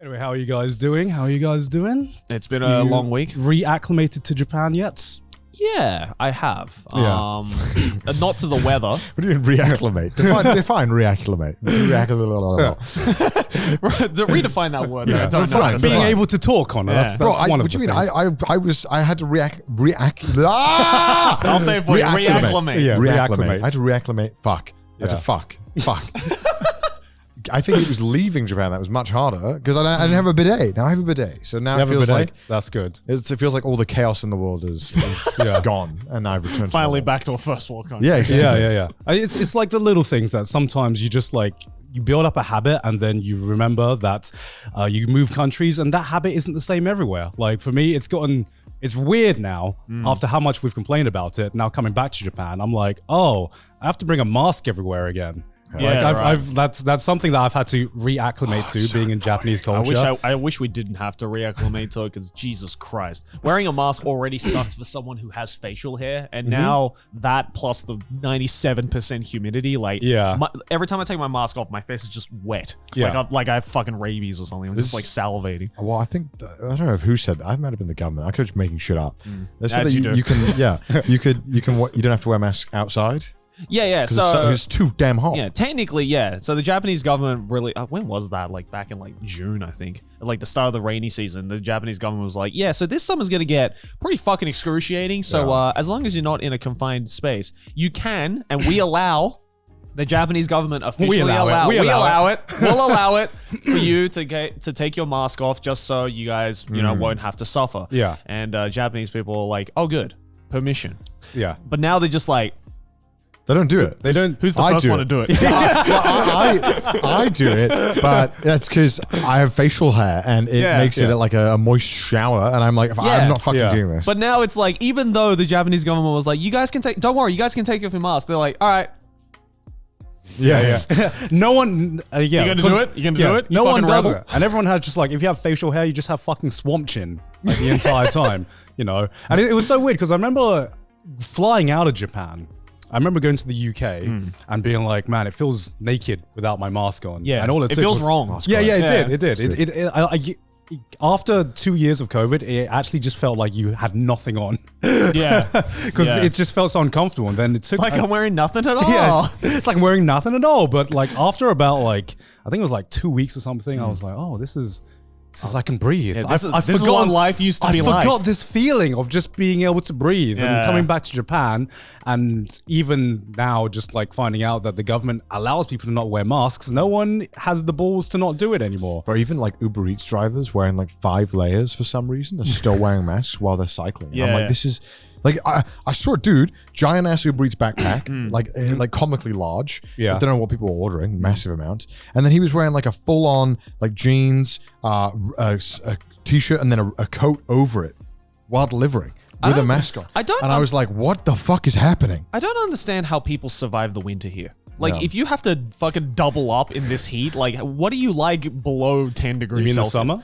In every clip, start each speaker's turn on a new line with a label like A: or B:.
A: Anyway, how are you guys doing?
B: It's been a long week.
A: Reacclimated to Japan yet?
B: Yeah, I have.
A: Yeah.
B: Not to the weather.
C: What do you mean reacclimate? Define reacclimate.
B: Redefine that word.
A: Yeah.
B: I don't know how to say.
A: Being able to talk on it.
B: Yeah.
A: That's
C: Bro,
A: one of
C: what do
A: the
C: you mean?
A: things.
C: I had to react.
B: I'll say it for you. Reacclimate.
A: Yeah.
C: Reacclimate. I had to reacclimate. Fuck. I had to
A: Yeah.
C: fuck. I think it was leaving Japan that was much harder because I didn't have a bidet. Now I have a bidet. So now
A: You
C: it
A: have a
C: feels
A: bidet?
C: like
A: That's good.
C: it feels like all the chaos in the world is gone, and I've returned.
B: Finally
C: to normal.
B: back to a first world country.
C: Yeah, exactly.
A: Yeah. It's like the little things that sometimes you just like, you build up a habit and then you remember that you move countries and that habit isn't the same everywhere. Like for me, it's weird now after how much we've complained about it. Now coming back to Japan, I'm like, oh, I have to bring a mask everywhere again.
B: Yeah,
A: that's something that I've had to reacclimate to being in Japanese culture.
B: I wish we didn't have to reacclimate to it because Jesus Christ, wearing a mask already sucks for someone who has facial hair, and now that plus the 97% humidity, every time I take my mask off, my face is just wet.
A: Yeah.
B: like I have fucking rabies or something. I'm just like salivating.
C: Well, I think I don't know who said that. I might have been the government. I could just making shit up. They said
B: As
C: that
B: you do.
C: you can. You don't have to wear a mask outside.
B: Yeah.
C: 'Cause
B: So
C: it's too damn hot.
B: yeah, technically, yeah. So the Japanese government really, when was that? Like back in like June, I think. At like the start of the rainy season, the Japanese government was like, yeah, so this summer's gonna get pretty fucking excruciating. So as long as you're not in a confined space, you can, and we allow. The Japanese government officially allow it. We'll allow it for you to take your mask off just so you guys, won't have to suffer.
A: Yeah.
B: And Japanese people are like, oh, good, permission.
A: Yeah.
B: But now they're just like,
C: They don't do it.
A: They don't.
B: who's the first one to do it?
C: I do it, but that's because I have facial hair and it makes it like a moist shower, and I'm like, I'm not fucking doing this.
B: But now it's like, even though the Japanese government was like, don't worry, you guys can take off your mask. They're like, all right.
C: Yeah.
A: No one.
B: You gonna do it? You gonna do it? You
A: No one
B: fucking
A: does
B: rebel?
A: it. And everyone has just like, if you have facial hair, you just have fucking swamp chin like the entire time, And it was so weird because I remember flying out of Japan. I remember going to the UK and being like, man, it feels naked without my mask on.
B: Yeah.
A: And all
B: It feels wrong.
A: Yeah, it did.
B: Yeah.
A: After 2 years of COVID, it actually just felt like you had nothing on.
B: Yeah.
A: Because it just felt so uncomfortable. And then it took...
B: It's like I'm wearing nothing at all.
A: Yes, it's like I'm wearing nothing at all. But like after about like, I think it was like 2 weeks or something, I was like, oh, this is I can breathe.
B: Yeah, this is what life used to be like.
A: I forgot this feeling of just being able to breathe and
B: Yeah.
A: coming back to Japan. And even now, just like finding out that the government allows people to not wear masks, no one has the balls to not do it anymore.
C: Or even like Uber Eats drivers wearing like 5 layers for some reason are still wearing masks while they're cycling. And I'm like, this is like I saw a dude, giant ass Uber Eats backpack, like comically large.
A: Yeah.
C: I don't know what people were ordering, massive amounts. And then he was wearing like a full on like jeans, a t-shirt, and then a coat over it while delivering with a mask on. I was like, what the fuck is happening?
B: I don't understand how people survive the winter here. Like,
C: Yeah.
B: if you have to fucking double up in this heat, like, what do you like below 10 degrees
A: You mean the
B: Celsius?
A: summer?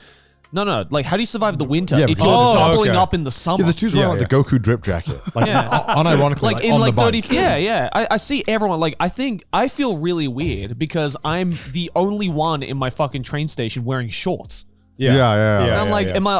B: No. Like, how do you survive the winter
C: Yeah,
B: if you're
C: because-
B: doubling
A: okay.
B: up in the summer?
C: Yeah, this dude's wearing like the Goku drip jacket, like unironically, like
B: in
C: on
B: like
C: the
B: 30
C: bike.
B: yeah I see everyone, like, I feel really weird because I'm the only one in my fucking train station wearing shorts.
C: Yeah.
B: And I'm like, am I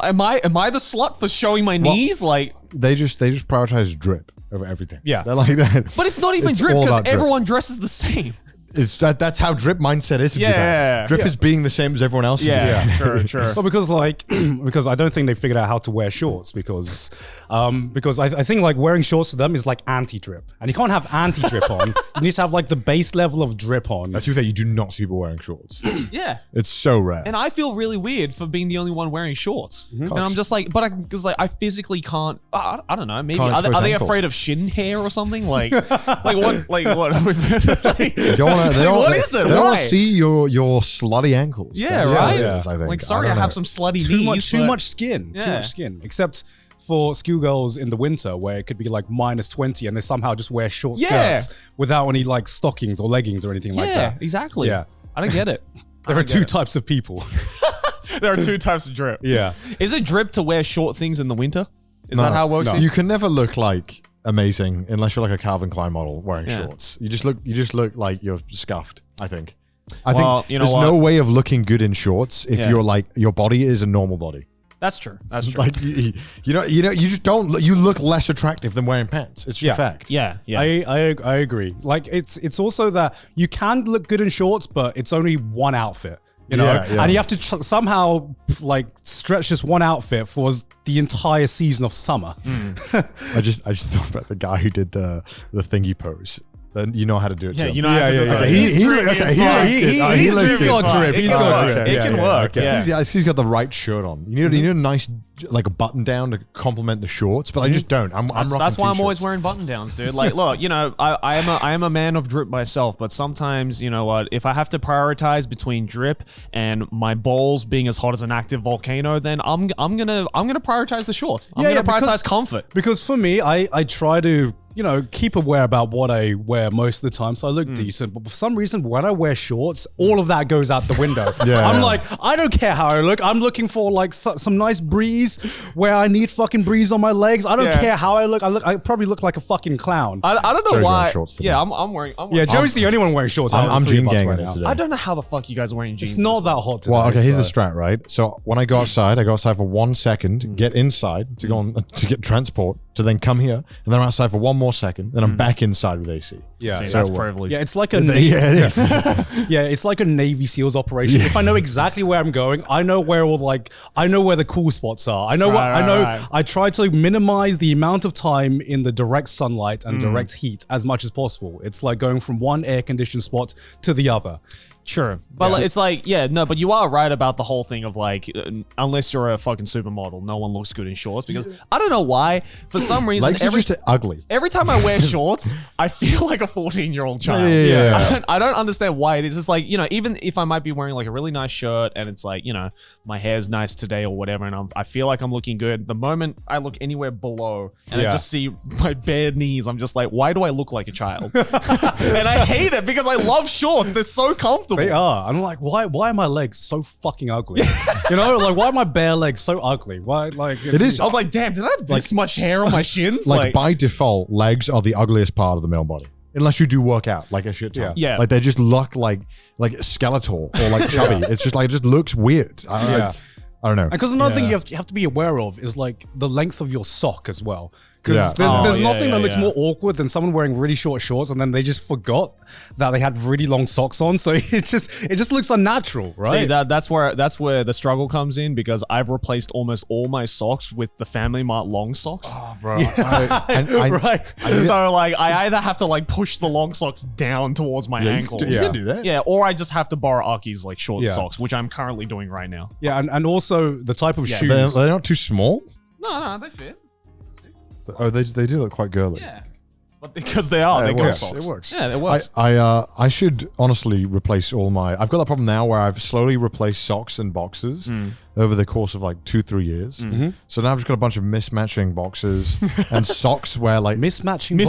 B: the slut for showing my knees? Like,
C: They just prioritize drip over everything.
A: Yeah.
C: They're like that.
B: but it's not even
C: It's
B: drip
C: all
B: because
C: about drip.
B: everyone dresses the same.
C: It's that's how drip mindset is in
B: Yeah.
C: Japan. Drip is being the same as everyone else. in Japan.
B: Sure.
A: Well, because like, because I don't think they figured out how to wear shorts because I think like wearing shorts to them is like anti-drip, and you can't have anti-drip on. You need to have like the base level of drip on.
C: To be fair, you do not see people wearing shorts.
B: Yeah.
C: It's so rare.
B: And I feel really weird for being the only one wearing shorts. And I'm just like, because like I physically can't. I don't know. Maybe
C: Can't
B: are
C: expose
B: they
C: ankle.
B: afraid of shin hair or something? Like what? Like what? Like,
C: They don't want to.
B: what is it?
C: They don't want
B: Why?
C: to see your slutty ankles.
B: Yeah,
C: That's what
B: right.
C: it is, I think.
B: Like, sorry, I
C: don't know.
B: have some slutty
A: too
B: knees.
A: much
B: but-
A: skin. Too
B: Yeah.
A: much skin. Except for schoolgirls in the winter where it could be like -20 and they somehow just wear short
B: Yeah.
A: skirts without any like stockings or leggings or anything like
B: Yeah,
A: that.
B: exactly.
A: Yeah.
B: I don't get it.
A: There are two types of people.
B: There are two types of drip.
A: Yeah.
B: Is it drip to wear short things in the winter? Is
C: No,
B: that how it works?
A: no.
B: here?
C: You can never look like amazing unless you're like a Calvin Klein model wearing
B: Yeah.
C: shorts. You just look like you're scuffed, I think. I think there's no way of looking good in shorts if you're like your body is a normal body.
B: That's true. That's true.
C: Like you just don't. You look less attractive than wearing pants. It's just a fact.
B: Yeah.
A: I agree. Like it's also that you can look good in shorts, but it's only one outfit. You know, and you have to somehow like stretch this one outfit for the entire season of summer.
C: I just thought about the guy who did the thingy pose. Then you know how to do it.
B: Yeah,
C: Joe.
B: you know how to do it.
C: Okay, he's
A: got drip. He's got drip.
B: It can work.
C: Yeah. He's got the right shirt on. You need a nice like a button down to complement the shorts, but I just don't. I'm rocking
B: That's why I'm
C: t-shirts.
B: always wearing button downs, dude. Like, look, I am a man of drip myself, but sometimes, you know what, if I have to prioritize between drip and my balls being as hot as an active volcano, then I'm gonna prioritize the shorts. I'm gonna prioritize comfort.
A: Because for me, I try to keep aware about what I wear most of the time, so I look decent. But for some reason, when I wear shorts, all of that goes out the window. I'm like, I don't care how I look. I'm looking for like some nice breeze where I need fucking breeze on my legs. I don't care how I look. I probably look like a fucking clown.
B: I don't know
C: Joey's
B: why.
C: wearing shorts today.
B: I'm wearing.
A: Joey's the only one wearing shorts.
C: I'm jean ganging it today.
B: I don't know how the fuck you guys are wearing jeans.
A: It's not that hot today.
C: Well, okay, here's the strat, right? So when I go outside for 1 second, get inside to go on to get transport, to then come here, and then I'm outside for 1 more second, then I'm back inside with AC.
A: Yeah,
B: see, that's privilege.
A: Yeah, it's like a
C: it is.
A: it's like a Navy SEALs operation. If I know exactly where I'm going, I know where the cool spots are. I know I try to minimize the amount of time in the direct sunlight and direct heat as much as possible. It's like going from one air conditioned spot to the other.
B: Sure. But it's like, but you are right about the whole thing of like, unless you're a fucking supermodel, no one looks good in shorts, because I don't know why, for some reason,
C: Legs are just ugly.
B: Every time I wear shorts, I feel like a 14-year-old child. I don't understand why it is. It's like, even if I might be wearing like a really nice shirt and it's like, my hair's nice today or whatever, and I feel like I'm looking good, the moment I look anywhere below and I just see my bare knees, I'm just like, why do I look like a child? And I hate it because I love shorts. They're so comfortable.
A: They are. I'm like, why are my legs so fucking ugly? Like, why are my bare legs so ugly? Why, like,
C: it is.
B: I was like, damn, did I have this much hair on my shins?
C: Like by default, legs are the ugliest part of the male body. Unless you do work out like a shit ton.
B: Yeah.
C: Like they just look like skeletal or like chubby. It's just like, it just looks weird. I don't know.
A: Because another thing you have to be aware of is like the length of your sock as well. Because there's nothing that looks more awkward than someone wearing really short shorts and then they just forgot that they had really long socks on. So it just looks unnatural, right?
B: See, that's where the struggle comes in, because I've replaced almost all my socks with the Family Mart long socks.
C: Oh, bro.
A: Right.
B: So like I either have to like push the long socks down towards my ankles.
C: You can do that.
B: Yeah, or I just have to borrow Aki's like short socks, which I'm currently doing right now.
A: Yeah, and also the type of shoes.
C: They're not too small?
B: No, they fit.
C: Oh, they do look quite girly.
B: Yeah. But because they are, they're good socks.
C: It works.
B: Yeah, it works.
C: I should honestly replace all my. I've got that problem now where I've slowly replaced socks and boxes over the course of like 2-3 years. So now I've just got a bunch of mismatching boxes and socks where like
A: mismatching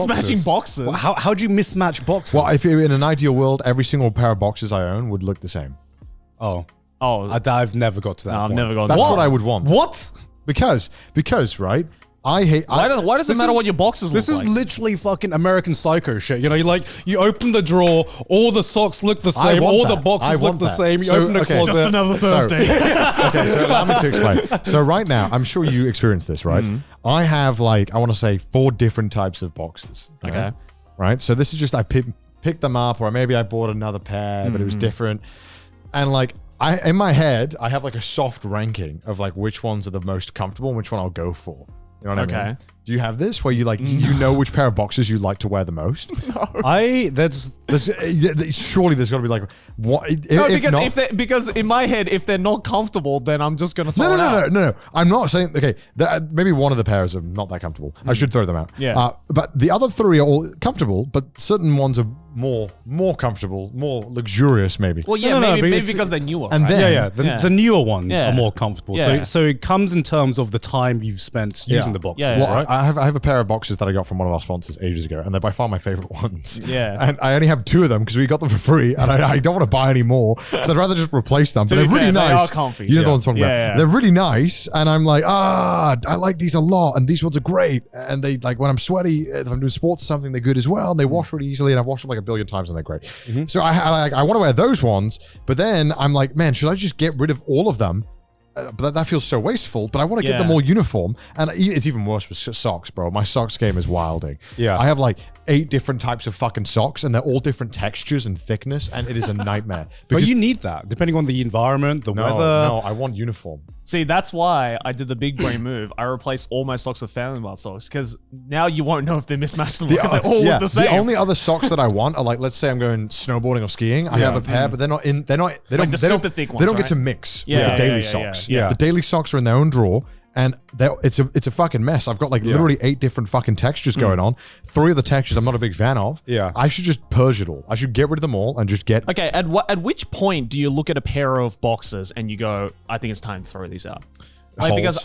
B: boxes.
A: Well, how do you mismatch boxes?
C: Well, if in an ideal world, every single pair of boxes I own would look the same.
A: I've never got to that.
B: I've never got.
C: That's what I would want.
A: What?
C: Because right. I hate.
B: Why does it matter what your boxes look like?
A: This is literally fucking American Psycho shit. You open the drawer, all the socks look the same, all the boxes look the same. You open the closet.
B: Just another Thursday.
C: So allow me to explain. So right now, I'm sure you experienced this, right? I have like, I want to say 4 different types of boxes.
B: Okay.
C: Right. So this is just, I picked them up, or maybe I bought another pair, but it was different. And like, in my head, I have like a soft ranking of like which ones are the most comfortable and which one I'll go for. You know what I mean? Do you have this where you like you know which pair of boxes you like to wear the most?
B: No.
C: Surely there's got to be like what?
B: Because in my head, if they're not comfortable, then I'm just gonna throw it out.
C: No. I'm not saying maybe one of the pairs are not that comfortable. I should throw them out.
B: Yeah.
C: But the other 3 are all comfortable, but certain ones are more comfortable, more luxurious, maybe.
B: Well, yeah, maybe because they're newer.
C: And
B: right?
C: then
A: the newer ones are more comfortable.
B: Yeah.
A: So it comes in terms of the time you've spent using the boxes, right?
C: I have a pair of boxes that I got from one of our sponsors ages ago, and they're by far my favorite ones.
B: Yeah.
C: And I only have 2 of them because we got them for free, and I don't want to buy any more because I'd rather just replace them. But they're really nice.
B: They are comfy.
C: You know the ones I'm talking about.
B: Yeah.
C: They're really nice, and I'm like, I like these a lot, and these ones are great. And they like when I'm sweaty, if I'm doing sports or something, they're good as well, and they wash really easily, and I've washed them like a billion times, and they're great. So I want to wear those ones, but then I'm like, man, should I just get rid of all of them? But that feels so wasteful, but I want to get them all uniform. And it's even worse with socks, bro. My socks game is wilding.
A: Yeah.
C: I have like 8 different types of fucking socks, and they're all different textures and thickness, and it is a nightmare.
A: But you need that, depending on the environment, the weather.
C: No, I want uniform.
B: See, that's why I did the big brain move. I replaced all my socks with Family Mart socks because now you won't know if they're mismatched because they're all the same.
C: The only other socks that I want are like, let's say I'm going snowboarding or skiing. I have a pair, but they're not in. They don't
B: super thick ones,
C: They don't
B: right?
C: get to mix
B: Yeah,
C: with the
B: yeah,
C: daily
B: yeah,
C: socks.
B: yeah.
C: The daily socks are in their own drawer. And it's a fucking mess. I've got like literally 8 different fucking textures going on. 3 of the textures I'm not a big fan of.
A: Yeah.
C: I should just purge it all. I should get rid of them all and just get.
B: Okay, at which point do you look at a pair of boxes and you go, I think it's time to throw these out? Like,
C: Holes.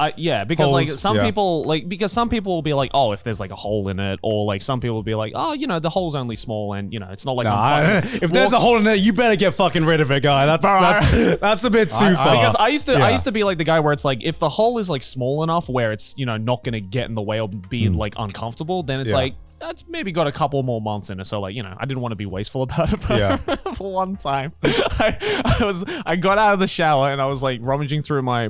B: because like
A: Holes,
B: some people some people will be like, oh, if there's like a hole in it, or like some people will be like, oh, you know, the hole's only small and you know it's not like
A: if there's a hole in it, you better get fucking rid of it, guy. That's a bit too far.
B: Because I used to be like the guy where it's like if the hole is like small enough where it's not gonna get in the way or be like uncomfortable, then it's like that's maybe got a couple more months in it. So like, I didn't want to be wasteful about it. But for one time, I got out of the shower and I was like rummaging through my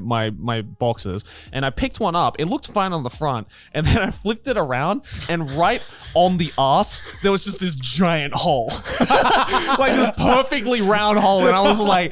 B: boxes and I picked one up. It looked fine on the front, and then I flipped it around, and right on the ass there was just this giant hole, like this perfectly round hole, and I was like,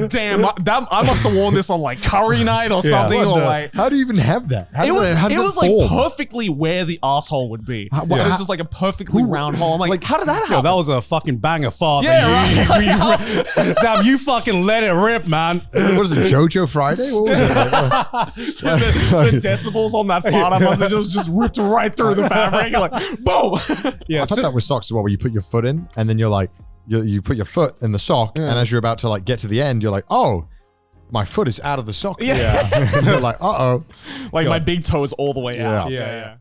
B: damn, I must have worn this on like curry night or something. Or like,
C: how do you even have that?
B: It was like perfectly where the asshole would be. It was just like a perfectly round hole. I'm like, how did that happen?
A: Yo, that was a fucking banger fart.
B: Yeah,
A: right. Damn, you fucking let it rip, man.
C: What is it, JoJo Friday? What was it?
B: the decibels on that fart, I must have just ripped right through the fabric. Like, boom.
C: I thought that was socks as well, where you put your foot in, and then you're like, you put your foot in the sock, and as you're about to like get to the end, you're like, oh, my foot is out of the sock.
B: Yeah.
C: You're like, uh-oh.
B: Like my big toe is all the way out.
C: Yeah.
B: Yeah.